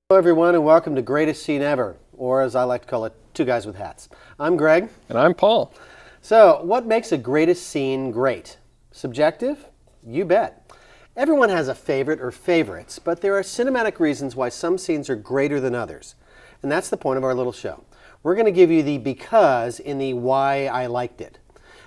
Hello everyone and welcome to Greatest Scene Ever, or as I like to call it, Two Guys with Hats. I'm Greg. And I'm Paul. So, what makes a greatest scene great? Subjective? You bet. Everyone has a favorite or favorites, but there are cinematic reasons why some scenes are greater than others. And that's the point of our little show. We're going to give you the because in the why I liked it.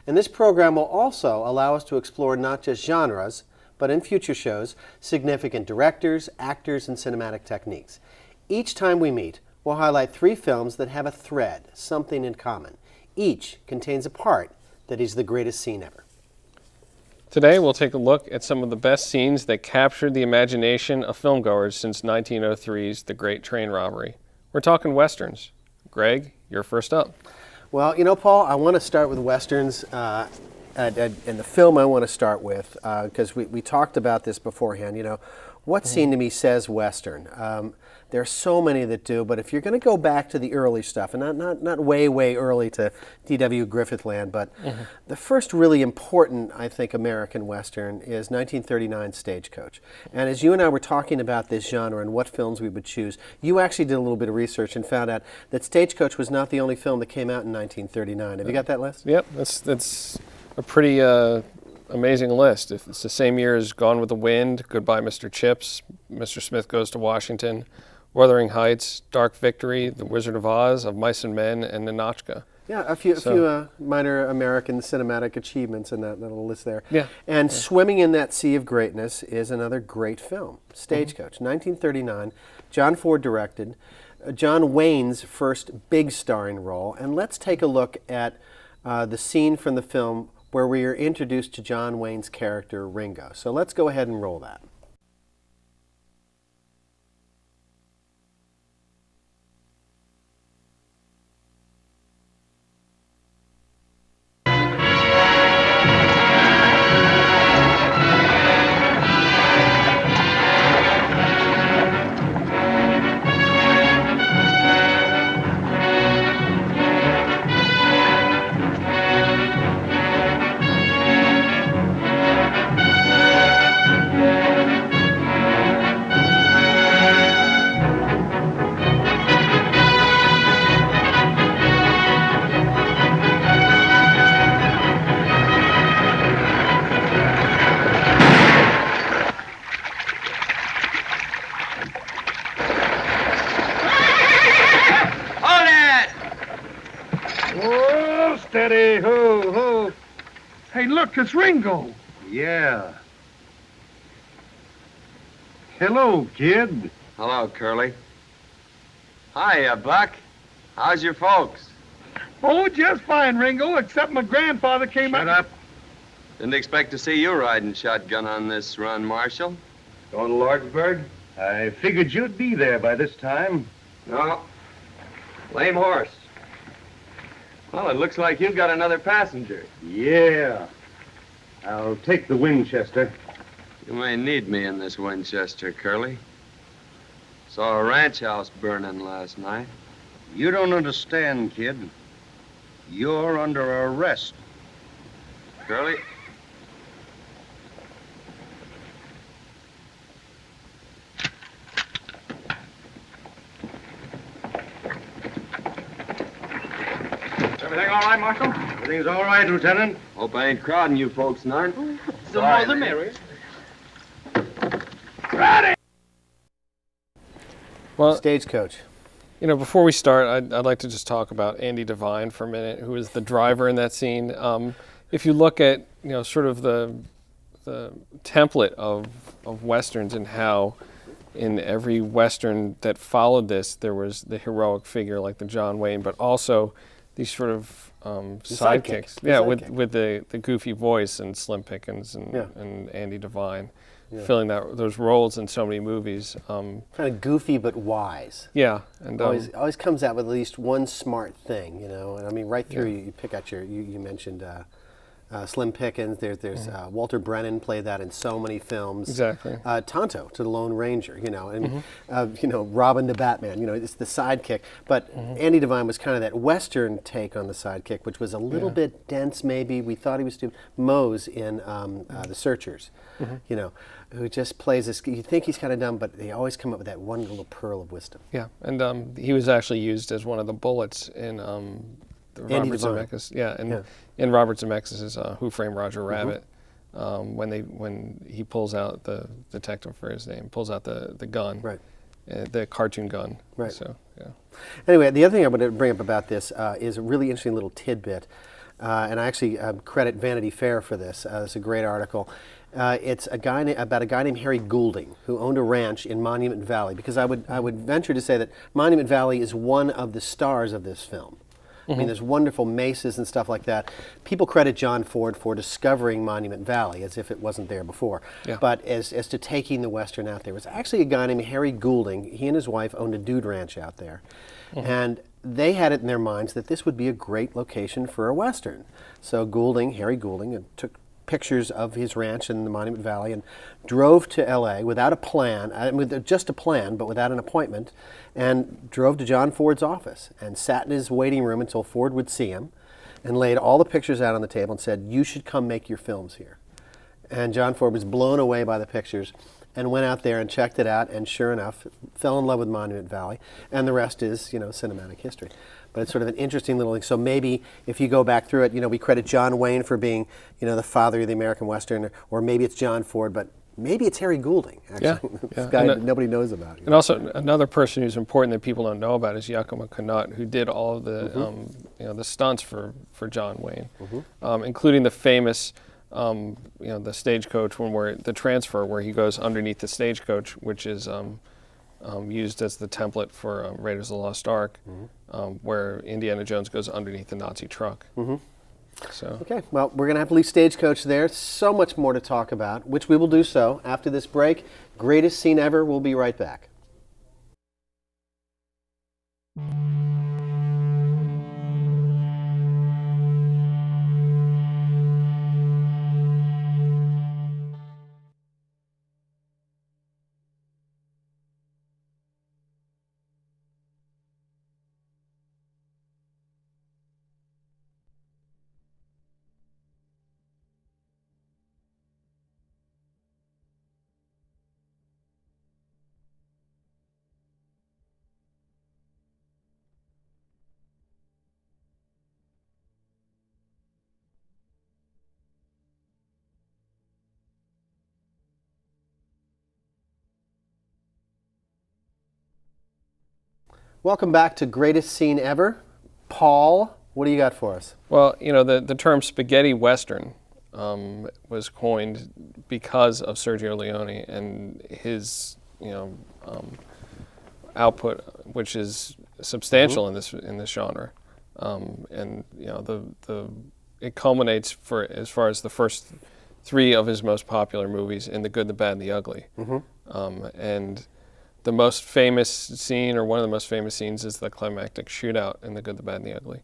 And this program will also allow us to explore not just genres, but in future shows, significant directors, actors, and cinematic techniques. Each time we meet, we'll highlight 3 films that have a thread, something in common. Each contains a part that is the greatest scene ever. Today we'll take a look at some of the best scenes that captured the imagination of filmgoers since 1903's The Great Train Robbery. We're talking Westerns. Greg, you're first up. Well, you know, Paul, I want to start with Westerns. And the film I want to start with, because we talked about this beforehand, you know, what scene to me says Western? There are so many that do, but if you're going to go back to the early stuff, and not way early to D.W. Griffith land, but the first really important, I think, American Western is 1939 Stagecoach. And as you and I were talking about this genre and what films we would choose, you actually did a little bit of research and found out that Stagecoach was not the only film that came out in 1939. Have you got that list? Yep, that's a pretty amazing list. If it's the same year as Gone with the Wind, Goodbye Mr. Chips, Mr. Smith Goes to Washington, Wuthering Heights, Dark Victory, The Wizard of Oz, Of Mice and Men, and Ninotchka. Yeah, a few minor American cinematic achievements in that little list there. Yeah. And Swimming in That Sea of Greatness is another great film. Stagecoach, 1939. John Ford directed. John Wayne's first big starring role. And let's take a look at the scene from the film where we are introduced to John Wayne's character, Ringo. So let's go ahead and roll that. Steady, ho. Hey, look, it's Ringo. Yeah. Hello, kid. Hello, Curly. Hiya, Buck. How's your folks? Oh, just fine, Ringo, except my grandfather came out. Shut up. Didn't expect to see you riding shotgun on this run, Marshal. Going to Lordsburg? I figured you'd be there by this time. No. Lame horse. Well, it looks like you've got another passenger. Yeah. I'll take the Winchester. You may need me in this Winchester, Curly. Saw a ranch house burning last night. You don't understand, kid. You're under arrest. Curly? Everything all right, Marshal? Everything's all right, Lieutenant. Hope I ain't crowding you folks, none. The more the merrier. Ready! Well, Stagecoach. you know, before we start, I'd like to just talk about Andy Devine for a minute, who is the driver in that scene. If you look at, you know, sort of the template of Westerns and how in every Western that followed this, there was the heroic figure like the John Wayne, but also these sort of sidekicks. Yeah, with the goofy voice and Slim Pickens and Andy Devine. Filling those roles in so many movies. Kind of goofy but wise. Yeah, and Always comes out with at least one smart thing, you know. And I mean, right through you pick out you mentioned Slim Pickens. There's Walter Brennan played that in so many films. Exactly. Tonto to the Lone Ranger, and Robin to Batman. It's the sidekick. But Andy Devine was kind of that Western take on the sidekick, which was a little bit dense. Maybe we thought he was stupid. Mose in The Searchers, who just plays this. You think he's kind of dumb, but they always come up with that one little pearl of wisdom. Yeah, and he was actually used as one of the bullets in Andy Robert Devine. Zemeckis. In Robert Zemeckis' Who Framed Roger Rabbit, when he pulls out the detective for his name, pulls out the gun, Right. The cartoon gun. Right. So yeah. Anyway, the other thing I want to bring up about this is a really interesting little tidbit, and I actually credit Vanity Fair for this. It's a great article. It's about a guy named Harry Goulding who owned a ranch in Monument Valley. Because I would venture to say that Monument Valley is one of the stars of this film. I mean, there's wonderful mesas and stuff like that. People credit John Ford for discovering Monument Valley as if it wasn't there before. Yeah. But as to taking the Western out there, it was actually a guy named Harry Goulding. He and his wife owned a dude ranch out there. And they had it in their minds that this would be a great location for a Western. So Harry Goulding, took pictures of his ranch in the Monument Valley and drove to L.A. without a plan, just a plan, but without an appointment, and drove to John Ford's office and sat in his waiting room until Ford would see him and laid all the pictures out on the table and said, "You should come make your films here." And John Ford was blown away by the pictures and went out there and checked it out, and sure enough, fell in love with Monument Valley, and the rest is, cinematic history. But it's sort of an interesting little thing. So maybe if you go back through it, we credit John Wayne for being, the father of the American Western, or maybe it's John Ford, but maybe it's Harry Goulding, actually. This guy that nobody knows about. And also another person who's important that people don't know about is Yakima Canutt, who did all of the the stunts for John Wayne, including the famous the stagecoach the transfer where he goes underneath the stagecoach, which is used as the template for Raiders of the Lost Ark, where Indiana Jones goes underneath the Nazi truck. So. Okay, well, we're going to have to leave Stagecoach there. So much more to talk about, which we will do so after this break. Greatest scene ever. We'll be right back. Welcome back to Greatest Scene Ever. Paul, what do you got for us? Well, the term spaghetti western was coined because of Sergio Leone and his output, which is substantial in this genre, and it culminates as far as the first three of his most popular movies in The Good, the Bad, and the Ugly, and the most famous scene, or one of the most famous scenes, is the climactic shootout in The Good, the Bad, and the Ugly.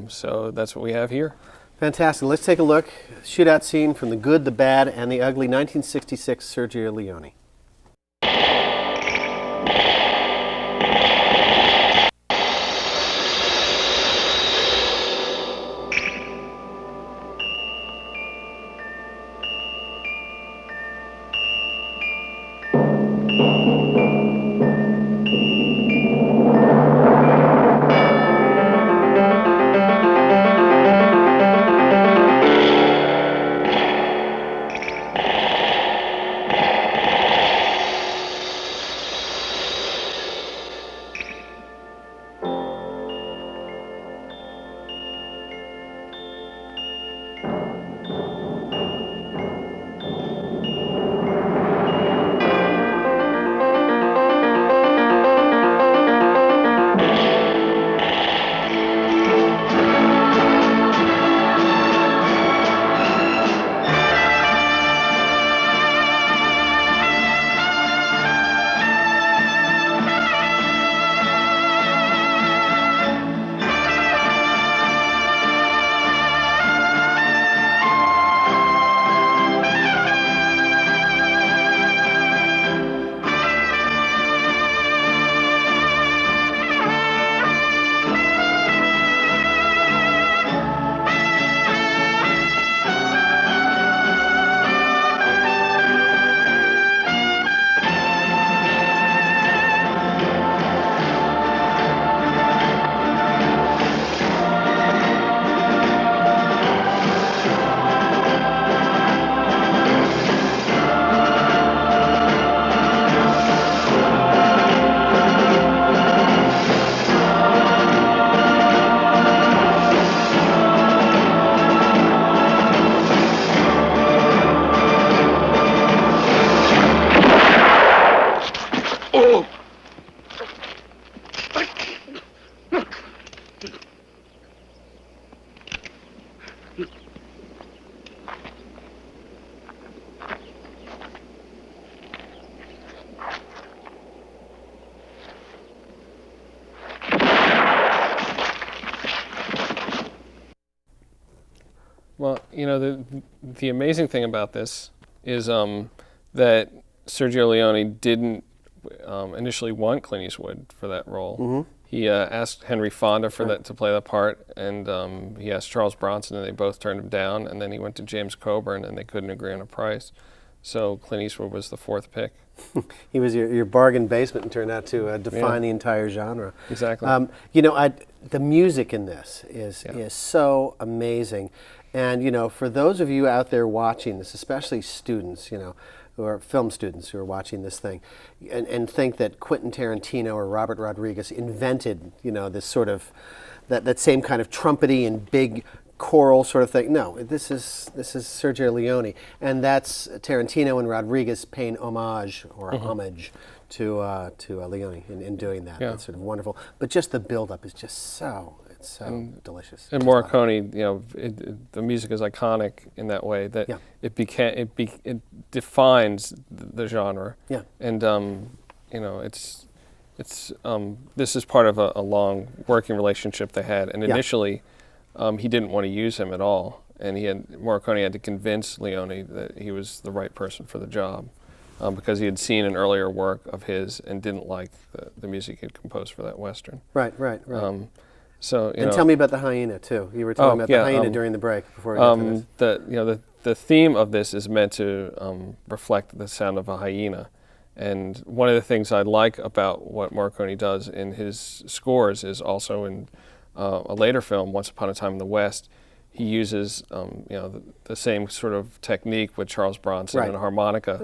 So that's what we have here. Fantastic. Let's take a look. Shootout scene from The Good, the Bad, and the Ugly, 1966, Sergio Leone. the amazing thing about this is that Sergio Leone didn't initially want Clint Eastwood for that role. Mm-hmm. He asked Henry Fonda for that to play the part, and he asked Charles Bronson, and they both turned him down. And then he went to James Coburn, and they couldn't agree on a price. So Clint Eastwood was the fourth pick. He was your bargain basement and turned out to define the entire genre. Exactly. The music in this is so amazing. And, for those of you out there watching this, especially students, who are film students who are watching this thing, and think that Quentin Tarantino or Robert Rodriguez invented, this sort of, that same kind of trumpety and big choral sort of thing. No, this is Sergio Leone, and that's Tarantino and Rodriguez paying homage to Leone in doing that. Yeah. That's sort of wonderful. But just the build-up is just so delicious. And Morricone, the music is iconic in that way that it defines the genre. Yeah. And this is part of a long working relationship they had. And initially, he didn't want to use him at all, and Morricone had to convince Leone that he was the right person for the job, because he had seen an earlier work of his and didn't like the music he'd composed for that Western. Right. And tell me about the hyena too. You were talking about the hyena during the break before we got to this. The theme of this is meant to reflect the sound of a hyena. And one of the things I like about what Morricone does in his scores is also in a later film, Once Upon a Time in the West, he uses the same sort of technique with Charles Bronson and a harmonica.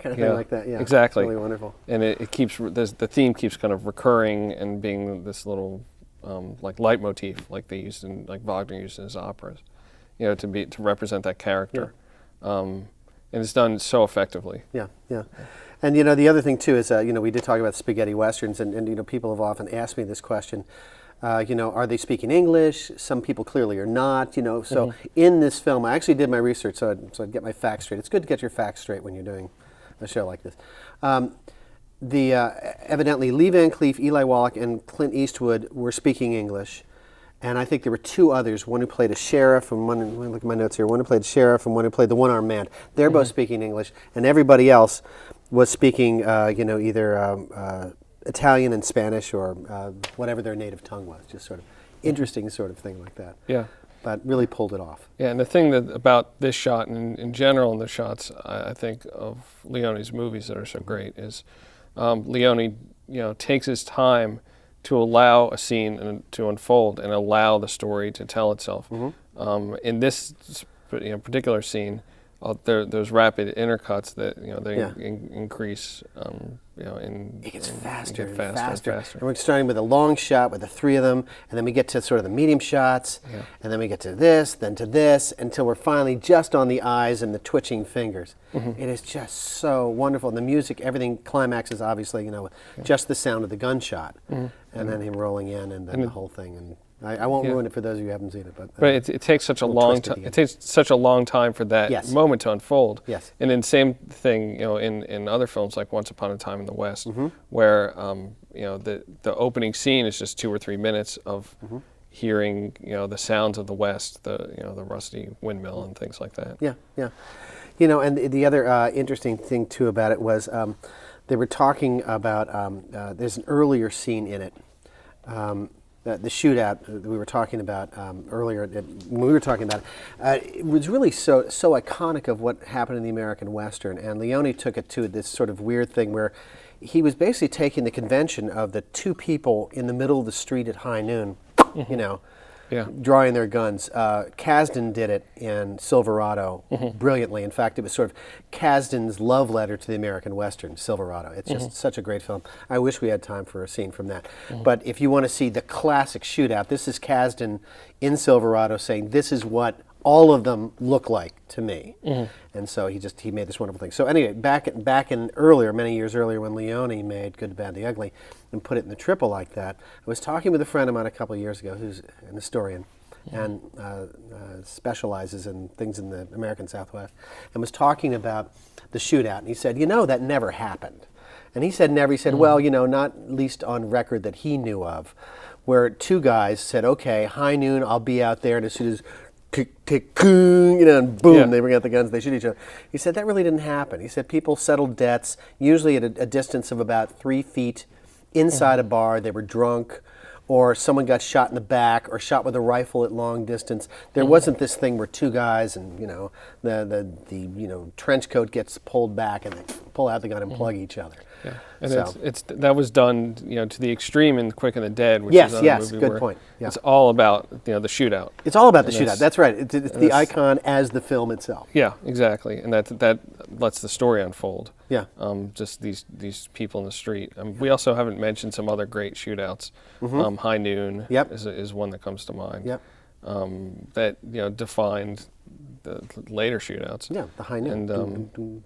Kind of thing like that, yeah. Exactly. It's really wonderful. And it keeps the theme keeps kind of recurring and being this little like leitmotif, like they used in Wagner used in his operas, to represent that character. Yeah. And it's done so effectively. Yeah. And the other thing too is we did talk about spaghetti westerns, and people have often asked me this question. Are they speaking English? Some people clearly are not. So in this film, I actually did my research so I'd get my facts straight. It's good to get your facts straight when you're doing a show like this. Evidently, Lee Van Cleef, Eli Wallach, and Clint Eastwood were speaking English. And I think there were two others, one who played a sheriff, and one, look at my notes here, one who played a sheriff and one who played the one-armed man. They're both speaking English, and everybody else was speaking, either Italian and Spanish or whatever their native tongue was, just sort of interesting sort of thing like that. Yeah. But really pulled it off. Yeah, and the thing about this shot and in general in the shots, I think, of Leone's movies that are so great is Leone, takes his time to allow a scene to unfold and allow the story to tell itself. Mm-hmm. In this particular scene, there's rapid intercuts that increase. It gets faster and faster. And we're starting with a long shot with the three of them, and then we get to sort of the medium shots, and then we get to this, then to this, until we're finally just on the eyes and the twitching fingers. Mm-hmm. It is just so wonderful. And the music, everything climaxes obviously, just the sound of the gunshot, and then him rolling in, and then the whole thing. And I won't ruin it for those of you who haven't seen it, but it takes such a long time. It takes such a long time for that moment to unfold. Yes. And then same thing, in other films like Once Upon a Time in the West, where the opening scene is just 2 or 3 minutes of hearing the sounds of the West, the rusty windmill and things like that. Yeah. And the other interesting thing too about it was they were talking about there's an earlier scene in it. The shootout that we were talking about earlier, when we were talking about it was really so iconic of what happened in the American Western. And Leone took it to this sort of weird thing where he was basically taking the convention of the two people in the middle of the street at high noon, drawing their guns. Kasdan did it in Silverado brilliantly. In fact, it was sort of Kasdan's love letter to the American Western, Silverado. It's just such a great film. I wish we had time for a scene from that. But if you want to see the classic shootout, this is Kasdan in Silverado saying, this is what all of them look like to me. And so he made this wonderful thing. So anyway, back in earlier, many years earlier, when Leone made Good, the Bad, the Ugly and put it in the triple like that, I was talking with a friend of mine a couple of years ago who's an historian and specializes in things in the American Southwest, and was talking about the shootout. And he said, that never happened. And he said never. He said, well, not least on record that he knew of, where two guys said, okay, high noon, I'll be out there, and as soon as tick, tick, you know, and boom, Yeah. they bring out the guns, they shoot each other. He said that really didn't happen. He said people settled debts, usually at a distance of about 3 feet inside a bar. They were drunk, or someone got shot in the back, or shot with a rifle at long distance. There wasn't this thing where two guys and, you know, the trench coat gets pulled back and they pull out the gun and plug each other. Yeah, and So- it's that was done, you know, to the extreme in Quick and the Dead, which Yes, is another yes, movie good where point, yeah. it's all about, you know, the shootout. It's all about the And shootout. that's- That's right. It's the that's- icon as the film itself. Yeah, exactly, and that lets the story unfold. Yeah. Just these people in the street. We also haven't mentioned some other great shootouts. High Noon Yep. is one that comes to mind. Yep. That, you know, defined the later shootouts. Yeah, the high noon. And Dun, dun, dun.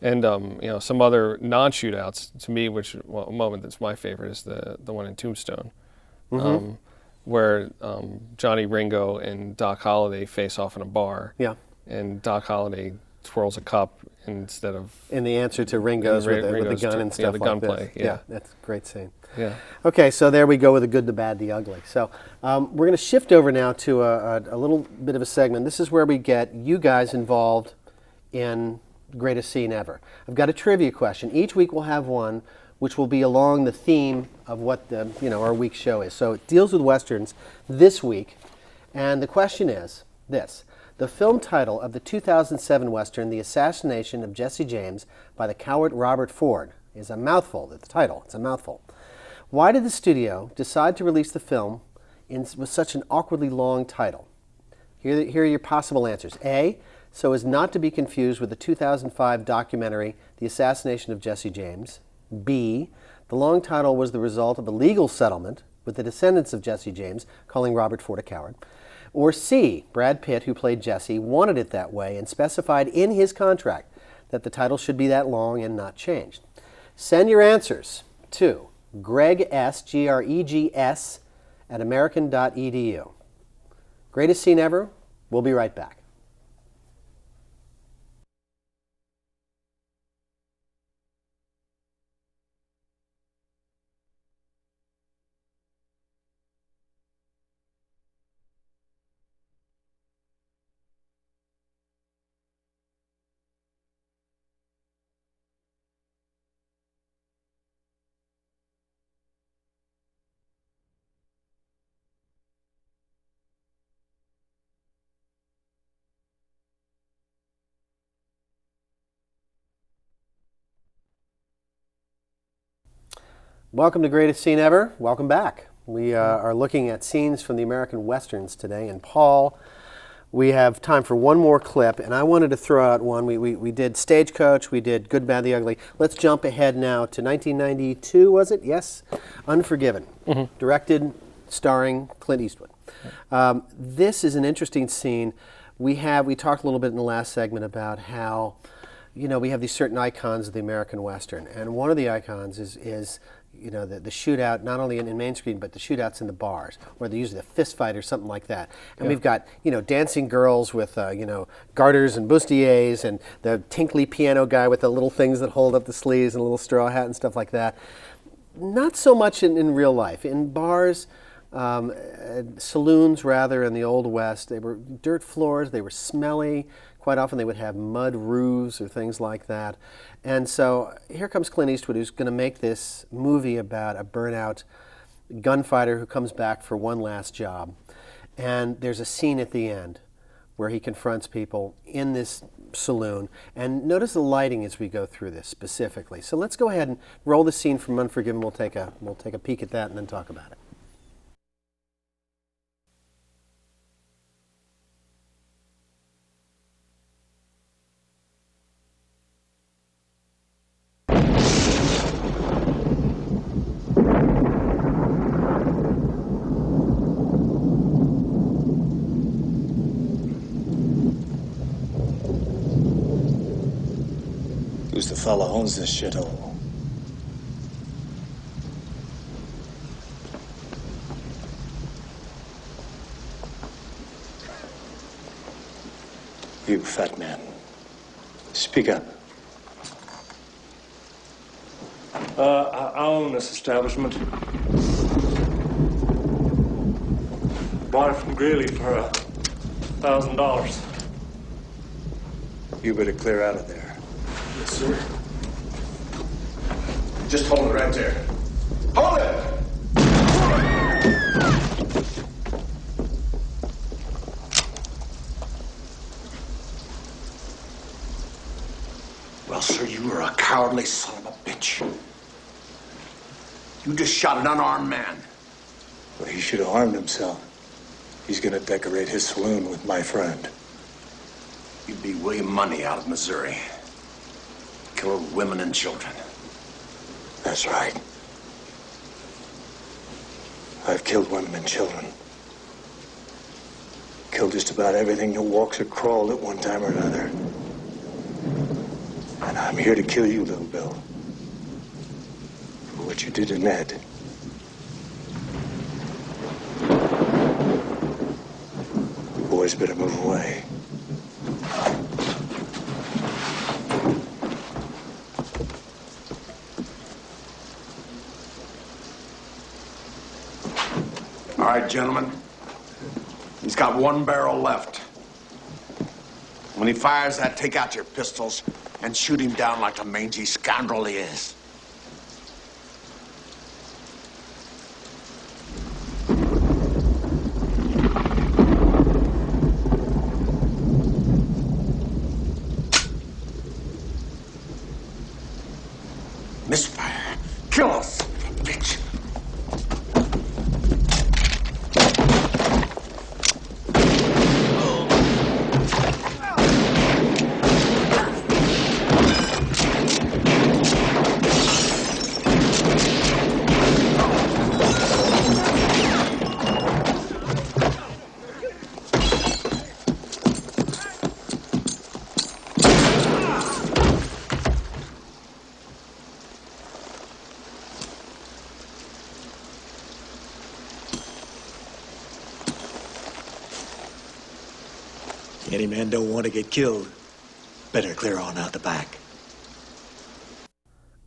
And you know, some other non-shootouts to me, which a moment that's my favorite is the one in Tombstone, where Johnny Ringo and Doc Holliday face off in a bar. Yeah. And Doc Holliday twirls a cup instead of And the answer to Ringo's with the Ringo's gun to- and yeah, stuff the like this. gunplay, yeah. That's a great scene. yeah. Okay, so there we go with the good, the bad, the ugly. So we're going to shift over now to a little bit of a segment. This is where we get you guys involved in greatest scene ever. I've got a trivia question. Each week we'll have one which will be along the theme of what our week's show is. So it deals with Westerns this week. And the question is this. The film title of the 2007 Western, The Assassination of Jesse James by the Coward Robert Ford, is a mouthful. The title, it's a mouthful. Why did the studio decide to release the film with such an awkwardly long title? Here are your possible answers. A, so as not to be confused with the 2005 documentary, The Assassination of Jesse James. B, the long title was the result of a legal settlement with the descendants of Jesse James, calling Robert Ford a coward. Or C, Brad Pitt, who played Jesse, wanted it that way and specified in his contract that the title should be that long and not changed. Send your answers to Greg S, Gregs, at american.edu. Greatest scene ever? We'll be right back. Welcome to Greatest Scene Ever. Welcome back. We are looking at scenes from the American Westerns today. And Paul, we have time for one more clip. And I wanted to throw out one. We did Stagecoach. We did Good, Bad, the Ugly. Let's jump ahead now to 1992, was it? Yes. Unforgiven. Directed, starring Clint Eastwood. This is an interesting scene. We talked a little bit in the last segment about how, we have these certain icons of the American Western. And one of the icons is the shootout, not only in main screen, but the shootouts in the bars, where they're usually a fist fight or something like that. And we've got, dancing girls with, garters and bustiers, and the tinkly piano guy with the little things that hold up the sleeves and a little straw hat and stuff like that. Not so much in real life. In bars, saloons rather, in the Old West, they were dirt floors, they were smelly. Quite often they would have mud roofs or things like that. And so here comes Clint Eastwood, who's going to make this movie about a burnout gunfighter who comes back for one last job. And there's a scene at the end where he confronts people in this saloon. And notice the lighting as we go through this specifically. So let's go ahead and roll the scene from Unforgiven. We'll take a peek at that and then talk about it. Who's the fella owns this shithole? You, fat man. Speak up. I own this establishment. Bought it from Greeley for $1,000. You better clear out of there. Yes, sir. Just hold it right there. Hold it! Well, sir, you were a cowardly son of a bitch. You just shot an unarmed man. Well, he should have armed himself. He's gonna decorate his saloon with my friend. You'd be William Money out of Missouri. Killed women and children. That's right. I've killed women and children. Killed just about everything that walks or crawled at one time or another. And I'm here to kill you, little Bill. For what you did to Ned. You boys better move away. All right, gentlemen. He's got one barrel left. When he fires that, take out your pistols and shoot him down like the mangy scoundrel he is. Misfire. Kill us, bitch. Any man don't want to get killed. Better clear on out the back.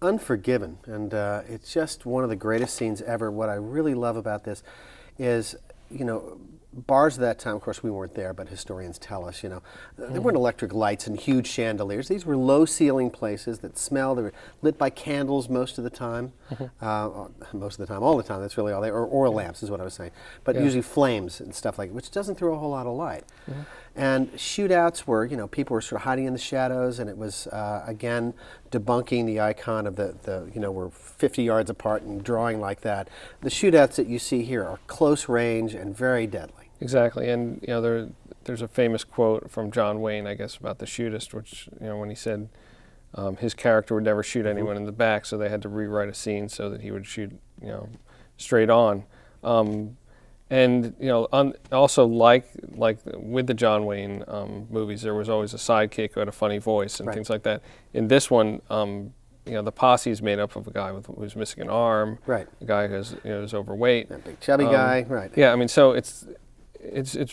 Unforgiven, and it's just one of the greatest scenes ever. What I really love about this is, bars at that time, of course we weren't there, but historians tell us, there weren't electric lights and huge chandeliers. These were low ceiling places that smelled. They were lit by candles most of the time. Most of the time, all the time, that's really all they, or oil lamps is what I was saying. But usually flames and stuff like that, which doesn't throw a whole lot of light. And shootouts were, people were sort of hiding in the shadows, and it was, again, debunking the icon of we're 50 yards apart and drawing like that. The shootouts that you see here are close range and very deadly. Exactly, and there's a famous quote from John Wayne, I guess, about the shootist, which when he said his character would never shoot anyone in the back, so they had to rewrite a scene so that he would shoot straight on. And also like with the John Wayne movies, there was always a sidekick who had a funny voice and things like that. In this one, the posse is made up of a guy who's missing an arm, a guy who's overweight, That big chubby guy, right? Yeah, I mean, so it's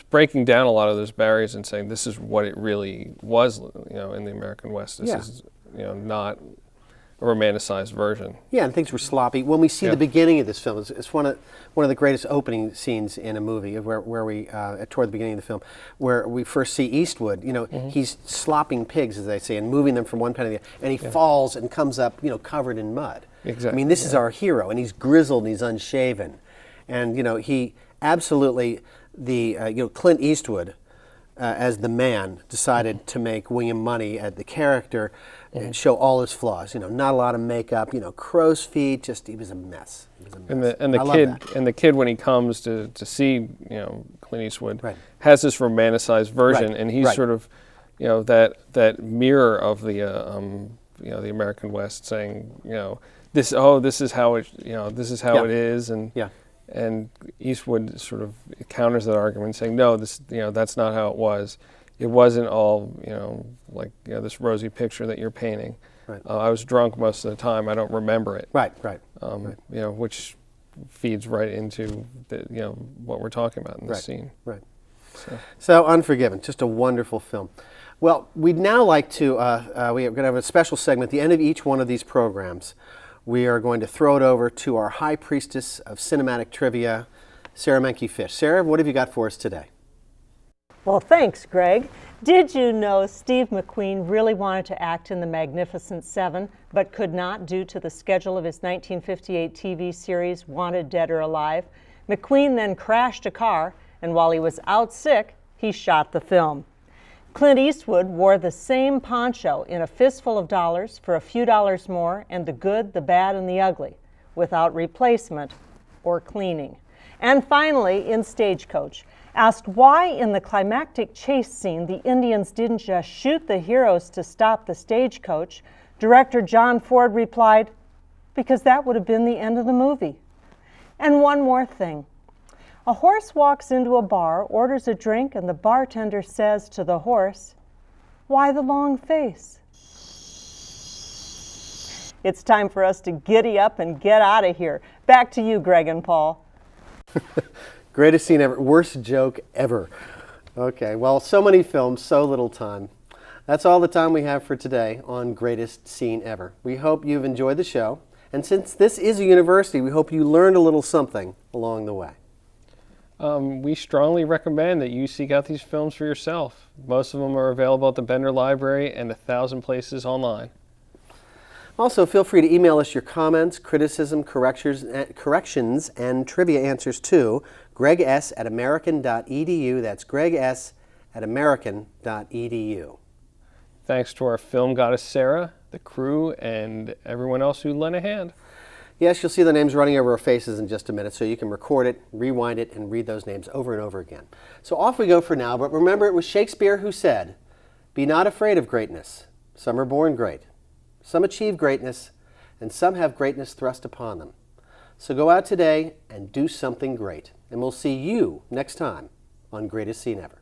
breaking down a lot of those barriers and saying this is what it really was, in the American West. This is, not a romanticized version. Yeah, and things were sloppy. When we see the beginning of this film, it's one of the greatest opening scenes in a movie, where we toward the beginning of the film, where we first see Eastwood. He's slopping pigs, as they say, and moving them from one pen to the other, and he falls and comes up, covered in mud. Exactly. I mean, this is our hero, and he's grizzled and he's unshaven, and he absolutely Clint Eastwood. As the man, decided to make William Money, the character, and show all his flaws. Not a lot of makeup. Crow's feet. He was a mess. And the kid when he comes to see Clint Eastwood has this romanticized version, and he's sort of that mirror of the the American West, saying this is how it it is, and Eastwood sort of counters that argument, saying, no, that's not how it was. It wasn't all, this rosy picture that you're painting. Right. I was drunk most of the time. I don't remember it. Right. Which feeds right into what we're talking about in this scene. Right. So Unforgiven, just a wonderful film. Well, we'd now like to, we are going to have a special segment at the end of each one of these programs. We are going to throw it over to our high priestess of cinematic trivia, Sarah Menke-Fish. Sarah, what have you got for us today? Well, thanks, Greg. Did you know Steve McQueen really wanted to act in The Magnificent Seven, but could not due to the schedule of his 1958 TV series Wanted Dead or Alive? McQueen then crashed a car, and while he was out sick, he shot the film. Clint Eastwood wore the same poncho in A Fistful of Dollars for a few dollars more and The Good, the Bad, and the Ugly, without replacement or cleaning. And finally, in Stagecoach, asked why in the climactic chase scene the Indians didn't just shoot the heroes to stop the stagecoach, director John Ford replied, because that would have been the end of the movie. And one more thing. A horse walks into a bar, orders a drink, and the bartender says to the horse, "Why the long face?" It's time for us to giddy up and get out of here. Back to you, Greg and Paul. Greatest scene ever. Worst joke ever. Okay, well, so many films, so little time. That's all the time we have for today on Greatest Scene Ever. We hope you've enjoyed the show. And since this is a university, we hope you learned a little something along the way. We strongly recommend that you seek out these films for yourself. Most of them are available at the Bender Library and 1,000 places online. Also, feel free to email us your comments, criticism, corrections, and trivia answers to gregs@american.edu. That's gregs@american.edu. Thanks to our film goddess Sarah, the crew, and everyone else who lent a hand. Yes, you'll see the names running over our faces in just a minute, so you can record it, rewind it, and read those names over and over again. So off we go for now, but remember it was Shakespeare who said, "Be not afraid of greatness. Some are born great. Some achieve greatness, and some have greatness thrust upon them." So go out today and do something great. And we'll see you next time on Greatest Scene Ever.